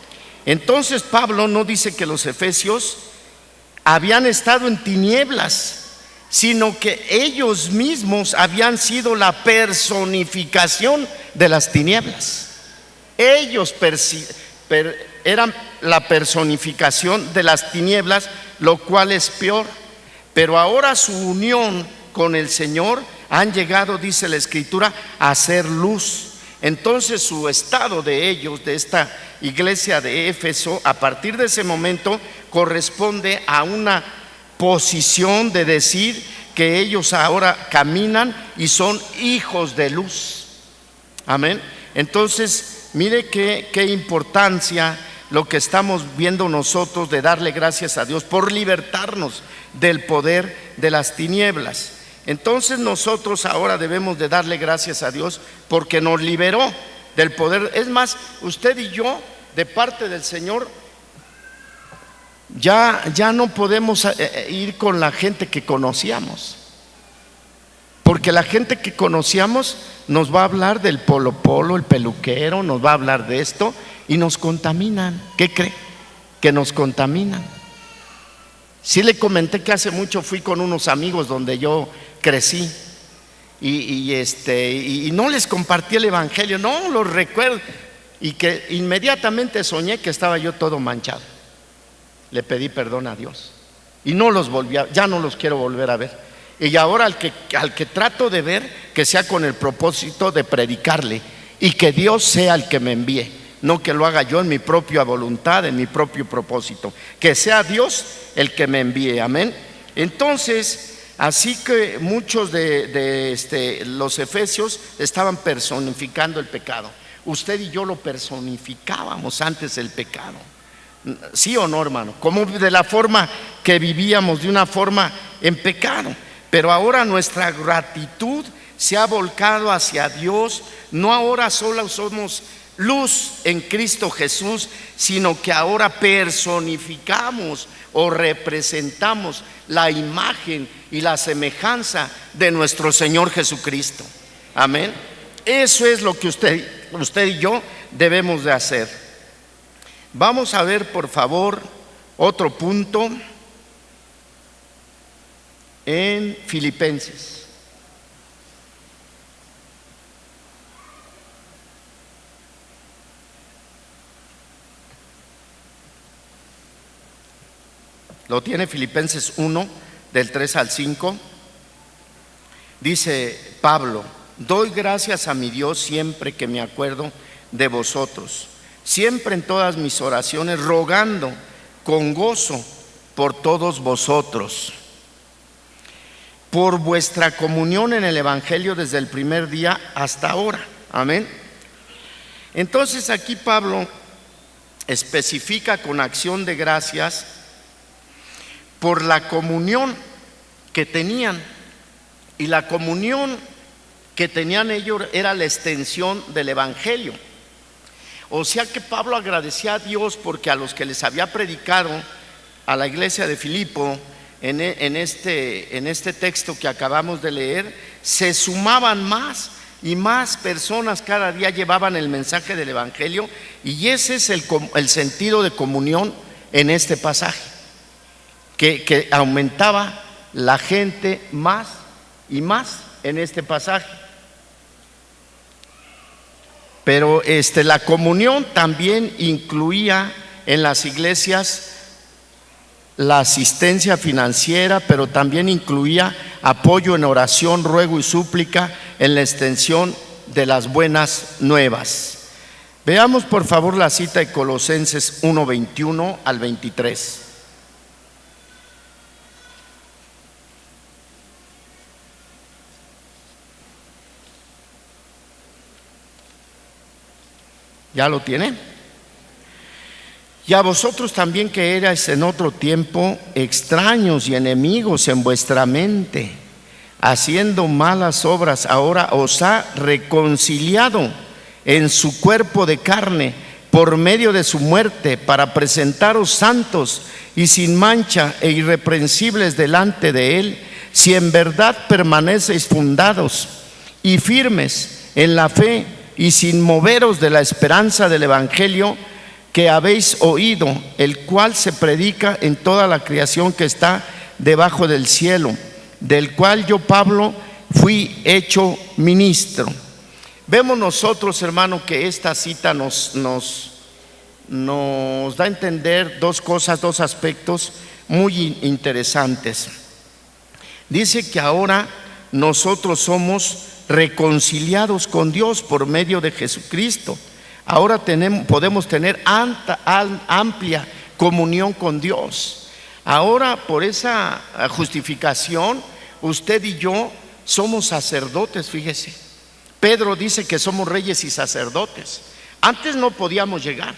Entonces Pablo no dice que los efesios habían estado en tinieblas, sino que ellos mismos habían sido la personificación de las tinieblas. Ellos eran la personificación de las tinieblas, lo cual es peor. Pero ahora su unión con el Señor han llegado, dice la Escritura, a ser luz. Entonces su estado de ellos, de esta iglesia de Éfeso, a partir de ese momento corresponde a una posición de decir que ellos ahora caminan y son hijos de luz. Amén. Entonces, mire qué importancia lo que estamos viendo nosotros de darle gracias a Dios por libertarnos del poder de las tinieblas. Entonces nosotros ahora debemos de darle gracias a Dios porque nos liberó del poder. Es más, usted y yo, de parte del Señor, ya no podemos ir con la gente que conocíamos, porque la gente que conocíamos nos va a hablar del polo, el peluquero, nos va a hablar de esto y nos contaminan. ¿Qué cree? Que nos contaminan. Sí le comenté que hace mucho fui con unos amigos donde yo crecí y no les compartí el evangelio, no los recuerdo, y que inmediatamente soñé que estaba yo todo manchado. Le pedí perdón a Dios y no los volví ya no los quiero volver a ver. Y ahora al que trato de ver, que sea con el propósito de predicarle y que Dios sea el que me envíe, no que lo haga yo en mi propia voluntad, en mi propio propósito, que sea Dios el que me envíe. Amén. Entonces, así que muchos de los efesios estaban personificando el pecado. Usted y yo lo personificábamos antes el pecado. ¿Sí o no, hermano? Como de la forma que vivíamos, de una forma en pecado. Pero ahora nuestra gratitud se ha volcado hacia Dios. No ahora solo somos luz en Cristo Jesús, sino que ahora personificamos o representamos la imagen y la semejanza de nuestro Señor Jesucristo. Amén. Eso es lo que usted y yo debemos de hacer. Vamos a ver, por favor, otro punto en Filipenses. ¿Lo tiene? Filipenses 1, del 3 al 5. Dice Pablo: doy gracias a mi Dios siempre que me acuerdo de vosotros, siempre en todas mis oraciones, rogando con gozo por todos vosotros, por vuestra comunión en el Evangelio desde el primer día hasta ahora. Amén. Entonces aquí Pablo especifica con acción de gracias por la comunión que tenían, y la comunión que tenían ellos era la extensión del Evangelio. O sea que Pablo agradecía a Dios porque a los que les había predicado, a la iglesia de Filipo, en este texto que acabamos de leer, se sumaban más y más personas cada día llevaban el mensaje del Evangelio, y ese es el sentido de comunión en este pasaje, que aumentaba la gente más y más en este pasaje. Pero la comunión también incluía en las iglesias la asistencia financiera, pero también incluía apoyo en oración, ruego y súplica en la extensión de las buenas nuevas. Veamos por favor la cita de Colosenses 1, 21 al 23. ¿Ya lo tiene? Y a vosotros también, que erais en otro tiempo extraños y enemigos en vuestra mente, haciendo malas obras, ahora os ha reconciliado en su cuerpo de carne por medio de su muerte, para presentaros santos y sin mancha e irreprensibles delante de Él, si en verdad permanecéis fundados y firmes en la fe, y sin moveros de la esperanza del Evangelio que habéis oído, el cual se predica en toda la creación que está debajo del cielo, del cual yo, Pablo, fui hecho ministro. Vemos nosotros, hermano, que esta cita nos da a entender dos cosas, dos aspectos muy interesantes. Dice que ahora nosotros somos reconciliados con Dios por medio de Jesucristo. Ahora podemos tener amplia comunión con Dios. Ahora, por esa justificación, usted y yo somos sacerdotes, fíjese. Pedro dice que somos reyes y sacerdotes. Antes no podíamos llegar,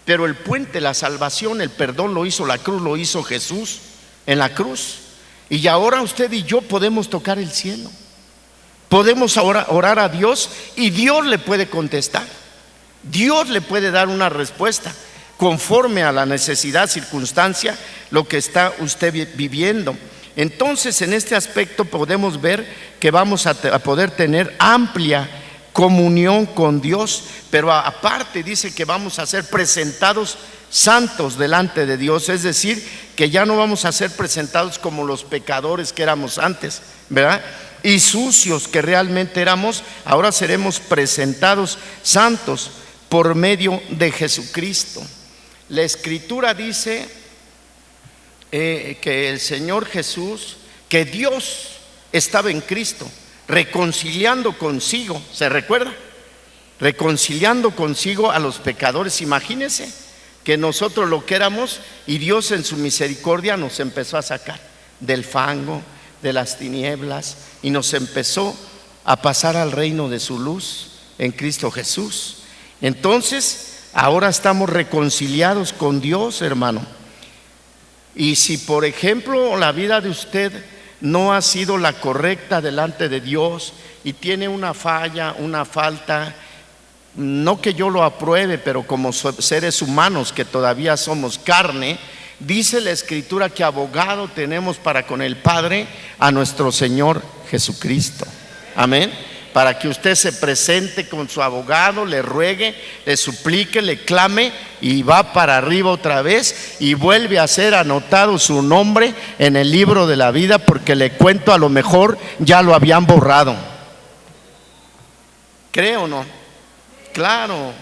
pero el puente, la salvación, el perdón lo hizo la cruz, lo hizo Jesús en la cruz. Y ahora usted y yo podemos tocar el cielo. Podemos ahora orar a Dios y Dios le puede contestar. Dios le puede dar una respuesta conforme a la necesidad, circunstancia, lo que está usted viviendo. Entonces, en este aspecto podemos ver que vamos a poder tener amplia comunión con Dios, pero aparte dice que vamos a ser presentados santos delante de Dios, es decir, que ya no vamos a ser presentados como los pecadores que éramos antes, ¿verdad? Y sucios que realmente éramos, ahora seremos presentados santos por medio de Jesucristo. La Escritura dice que el Señor Jesús, que Dios estaba en Cristo, reconciliando consigo, ¿se recuerda? Reconciliando consigo a los pecadores. Imagínense que nosotros lo que éramos, y Dios en su misericordia nos empezó a sacar del fango, de las tinieblas, y nos empezó a pasar al reino de su luz en Cristo Jesús. Entonces, ahora estamos reconciliados con Dios, hermano. Y si, por ejemplo, la vida de usted no ha sido la correcta delante de Dios y tiene una falla, una falta, no que yo lo apruebe, pero como seres humanos que todavía somos carne, dice la Escritura que abogado tenemos para con el Padre a nuestro Señor Jesucristo. Amén. Para que usted se presente con su abogado, le ruegue, le suplique, le clame, y va para arriba otra vez y vuelve a ser anotado su nombre en el libro de la vida, porque le cuento, a lo mejor ya lo habían borrado. ¿Cree o no? Claro.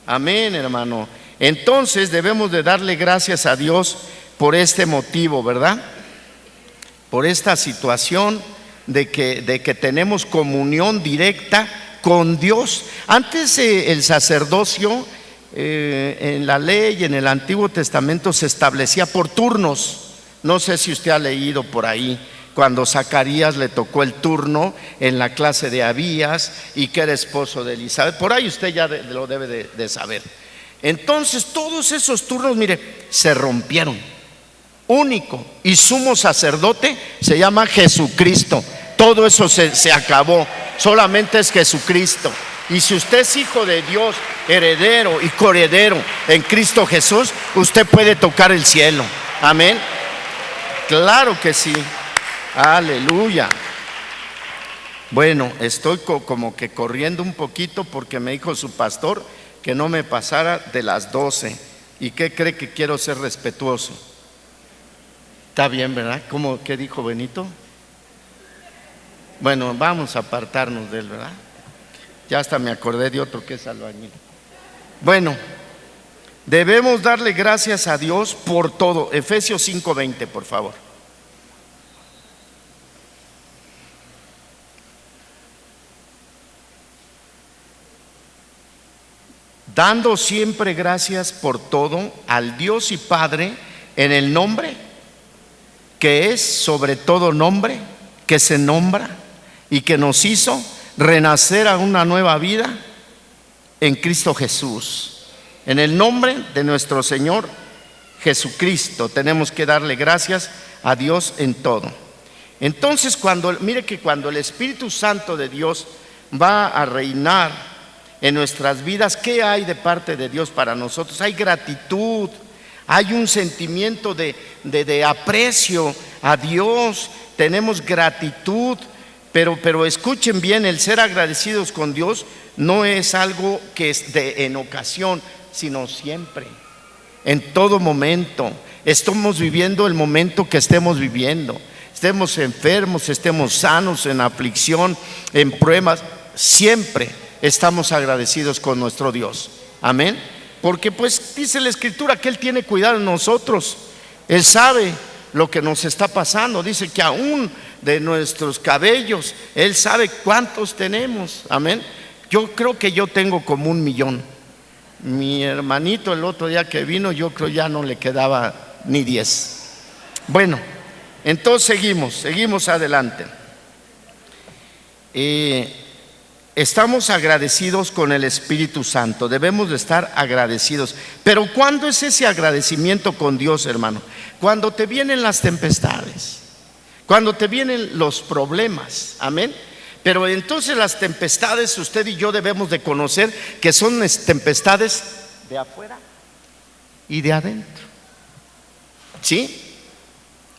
Amén, hermano. Entonces debemos de darle gracias a Dios por este motivo, ¿verdad? Por esta situación de que tenemos comunión directa con Dios. Antes el sacerdocio en la ley, en el Antiguo Testamento, se establecía por turnos. No sé si usted ha leído por ahí cuando Zacarías le tocó el turno en la clase de Abías y que era esposo de Elizabeth. Por ahí usted ya lo debe de saber. Entonces todos esos turnos, mire, se rompieron. Único y sumo sacerdote se llama Jesucristo. Todo eso se acabó. Solamente es Jesucristo. Y si usted es hijo de Dios, heredero y coheredero en Cristo Jesús, usted puede tocar el cielo. Amén. Claro que sí. Aleluya. Bueno, estoy como que corriendo un poquito porque me dijo su pastor que no me pasara de las 12. ¿Y qué cree? Que quiero ser respetuoso. Está bien, ¿verdad? ¿Qué dijo Benito? Bueno, vamos a apartarnos de él, ¿verdad? Ya hasta me acordé de otro que es albañil. Bueno, debemos darle gracias a Dios por todo. Efesios 5:20, por favor. Dando siempre gracias por todo al Dios y Padre, en el nombre que es sobre todo nombre, que se nombra y que nos hizo renacer a una nueva vida en Cristo Jesús, en el nombre de nuestro Señor Jesucristo. Tenemos que darle gracias a Dios en todo. Entonces, mire que cuando el Espíritu Santo de Dios va a reinar en nuestras vidas, ¿qué hay de parte de Dios para nosotros? Hay gratitud, hay un sentimiento de aprecio a Dios, tenemos gratitud, pero escuchen bien, el ser agradecidos con Dios no es algo que es en ocasión, sino siempre, en todo momento. Estamos viviendo el momento que estemos viviendo, estemos enfermos, estemos sanos, en aflicción, en pruebas, siempre estamos agradecidos con nuestro Dios. Amén. Porque pues dice la Escritura que Él tiene cuidado de nosotros. Él sabe lo que nos está pasando. Dice que aún de nuestros cabellos Él sabe cuántos tenemos. Amén. Yo creo que yo tengo como 1,000,000. Mi hermanito el otro día que vino, yo creo ya no le quedaba ni 10. Bueno, entonces seguimos adelante. Estamos agradecidos con el Espíritu Santo, debemos de estar agradecidos. Pero ¿cuándo es ese agradecimiento con Dios, hermano? Cuando te vienen las tempestades, cuando te vienen los problemas, amén. Pero entonces las tempestades, usted y yo debemos de conocer que son tempestades de afuera y de adentro, ¿sí?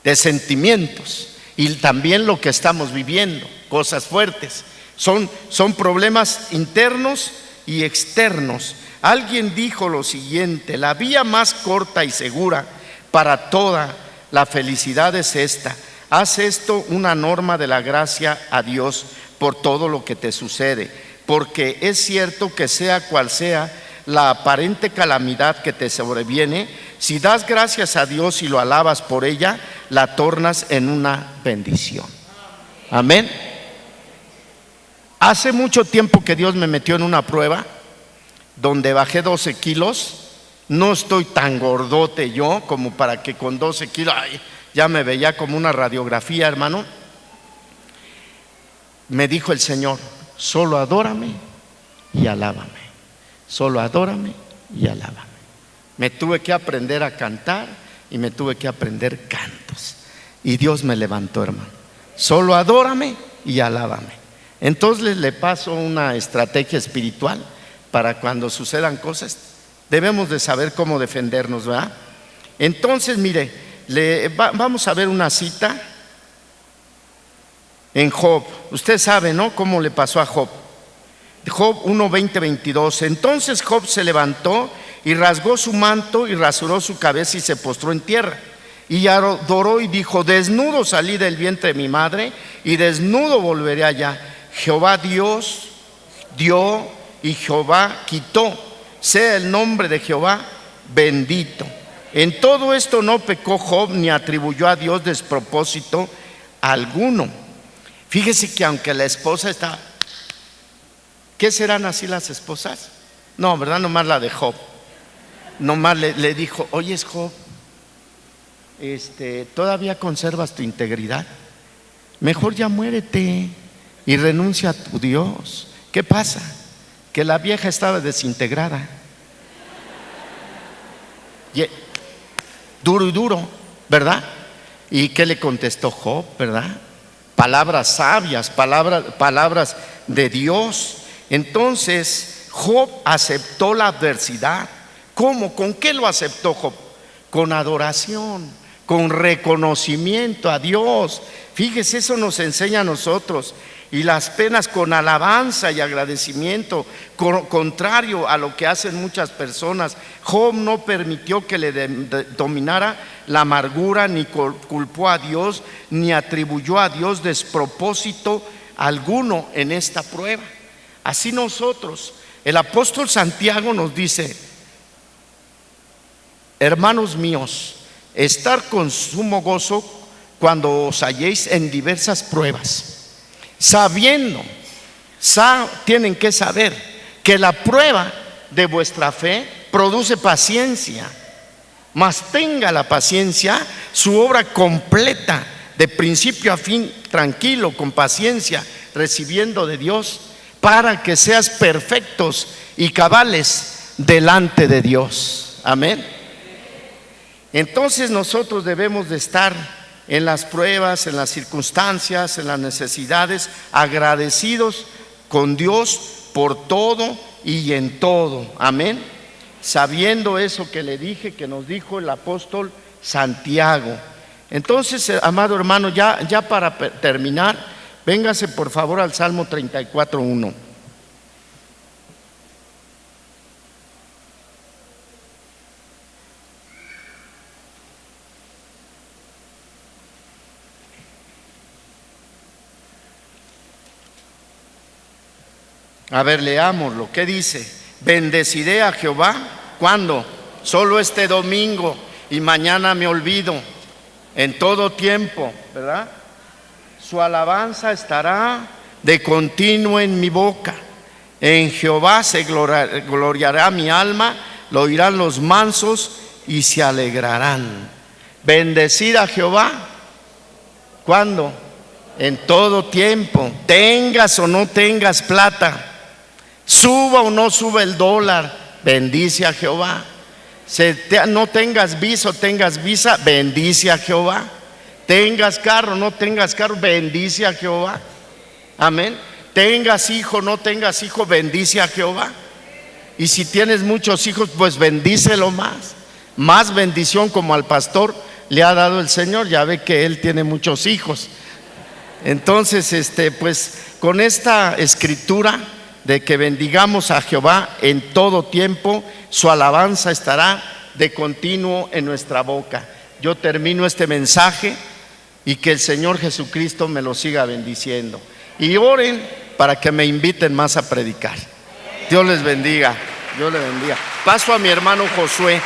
De sentimientos, y también lo que estamos viviendo, cosas fuertes. Son problemas internos y externos. Alguien dijo lo siguiente: la vía más corta y segura para toda la felicidad es esta: haz esto una norma de la gracia a Dios por todo lo que te sucede, porque es cierto que sea cual sea la aparente calamidad que te sobreviene, si das gracias a Dios y lo alabas por ella, la tornas en una bendición. Amén. Hace mucho tiempo que Dios me metió en una prueba donde bajé 12 kilos. No estoy tan gordote yo como para que con 12 kilos ya me veía como una radiografía, hermano. Me dijo el Señor: solo adórame y alábame, solo adórame y alábame. Me tuve que aprender a cantar y me tuve que aprender cantos, y Dios me levantó, hermano. Solo adórame y alábame. Entonces le paso una estrategia espiritual para cuando sucedan cosas. Debemos de saber cómo defendernos, ¿verdad? Entonces, mire, vamos a ver una cita en Job. Usted sabe, ¿no?, cómo le pasó a Job. Job 1:20-22. Entonces Job se levantó y rasgó su manto y rasuró su cabeza y se postró en tierra y adoró y dijo: desnudo salí del vientre de mi madre y desnudo volveré allá. Jehová Dios dio y Jehová quitó, sea el nombre de Jehová bendito. En todo esto no pecó Job ni atribuyó a Dios despropósito alguno. Fíjese que aunque la esposa estaba, ¿qué serán así las esposas? No, ¿verdad? Nomás la de Job. Nomás le dijo: oyes, Job, ¿todavía conservas tu integridad? Mejor ya muérete y renuncia a tu Dios. ¿Qué pasa? Que la vieja estaba desintegrada. Duro y duro, ¿verdad? ¿Y qué le contestó Job, verdad? Palabras sabias, palabras de Dios. Entonces Job aceptó la adversidad. ¿Cómo? ¿Con qué lo aceptó Job? Con adoración, con reconocimiento a Dios. Fíjese, eso nos enseña a nosotros. Y las penas con alabanza y agradecimiento, contrario a lo que hacen muchas personas. Job no permitió que le dominara la amargura, ni culpó a Dios, ni atribuyó a Dios despropósito alguno en esta prueba. Así nosotros, el apóstol Santiago nos dice: hermanos míos, estar con sumo gozo cuando os halléis en diversas pruebas, sabiendo, tienen que saber que la prueba de vuestra fe produce paciencia, mas tenga la paciencia su obra completa, de principio a fin, tranquilo, con paciencia, recibiendo de Dios, para que seas perfectos y cabales delante de Dios. Amén. Entonces nosotros debemos de estar en las pruebas, en las circunstancias, en las necesidades, agradecidos con Dios por todo y en todo. Amén. Sabiendo eso que le dije, que nos dijo el apóstol Santiago. Entonces, amado hermano, ya para terminar, véngase por favor al Salmo 34:1. A ver, leámoslo. ¿Qué dice? Bendeciré a Jehová. ¿Cuándo? Solo este domingo, y mañana me olvido. En todo tiempo, ¿verdad? Su alabanza estará de continuo en mi boca. En Jehová se gloriará mi alma, lo oirán los mansos y se alegrarán. Bendecir a Jehová. ¿Cuándo? En todo tiempo, tengas o no tengas plata, suba o no suba el dólar, bendice a Jehová. No tengas visa o tengas visa, bendice a Jehová. Tengas carro o no tengas carro, bendice a Jehová. Amén. Tengas hijo o no tengas hijo, bendice a Jehová. Y si tienes muchos hijos, pues bendícelo más. Más bendición como al pastor le ha dado el Señor. Ya ve que él tiene muchos hijos. Entonces, pues con esta escritura de que bendigamos a Jehová en todo tiempo, su alabanza estará de continuo en nuestra boca. Yo termino este mensaje y que el Señor Jesucristo me lo siga bendiciendo. Y oren para que me inviten más a predicar. Dios les bendiga. Dios les bendiga. Paso a mi hermano Josué.